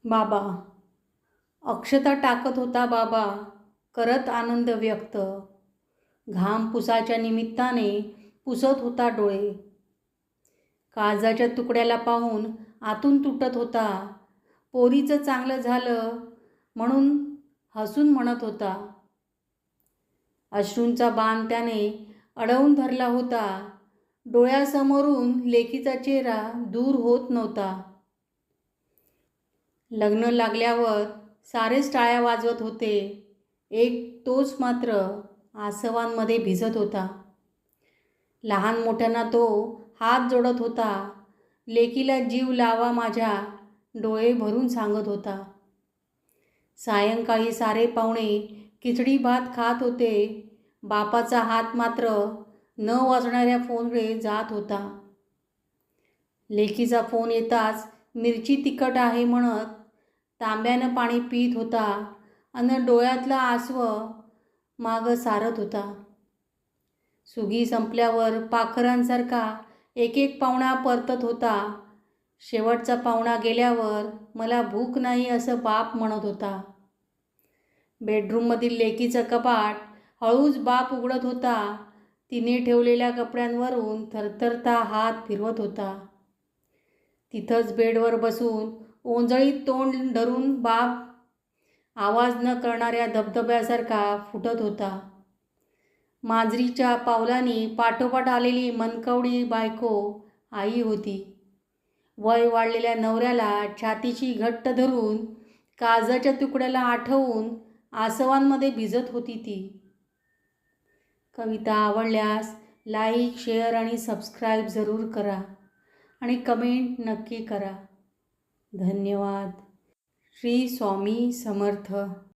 बाबा. अक्षता टाकत होता बाबा, करत आनंद व्यक्त. घाम पुसाच्या निमित्ताने पुसत होता डोळे. काळजाच्या तुकड्याला पाहून आतून तुटत होता. पोरीचं चांगलं झालं म्हणून हसून म्हणत होता. अश्रूंचा बाण त्याने अडवून धरला होता. डोळ्यासमोरून लेकीचा चेहरा दूर होत नव्हता. लग्न लागल्यावर सारेच टाळ्या वाजवत होते. एक तोच मात्र आसवांमध्ये भिजत होता. लहान मोठ्यांना तो हात जोडत होता. लेकीला जीव लावा माझ्या, डोळे भरून सांगत होता. सायंकाळी सारे पाहुणे खिचडी भात खात होते. बापाचा हात मात्र न वाजणाऱ्या फोनकडे जात होता. लेकीचा फोन येताच मिरची तिखट आहे म्हणत तांब्यानं पाणी पीत होता आणि डोळ्यातलं आसवं मागं सारत होता. सुगी संपल्यावर पाखरांसारखा एक एक पाहुणा परतत होता. शेवटचा पाहुणा गेल्यावर मला भूक नाही असं बाप म्हणत होता. बेडरूममधील लेकीचं कपाट हळूच बाप उघडत होता. तिने ठेवलेल्या कपड्यांवरून थरथरता हात फिरवत होता. तिथंच बेडवर बसून ओंजळीत तोंड धरून बाप आवाज न करणाऱ्या धबधब्यासारखा फुटत होता. मांजरीच्या पावलांनी पाठोपाठ आलेली मनकवडी बायको आई होती. वय वाढलेल्या नवऱ्याला छातीची घट्ट धरून काळजाच्या तुकड्याला आठवून आसवांमध्ये भिजत होती ती. कविता आवडल्यास लाईक, शेअर आणि सबस्क्राईब जरूर करा आणि कमेंट नक्की करा. धन्यवाद. श्री स्वामी समर्थ.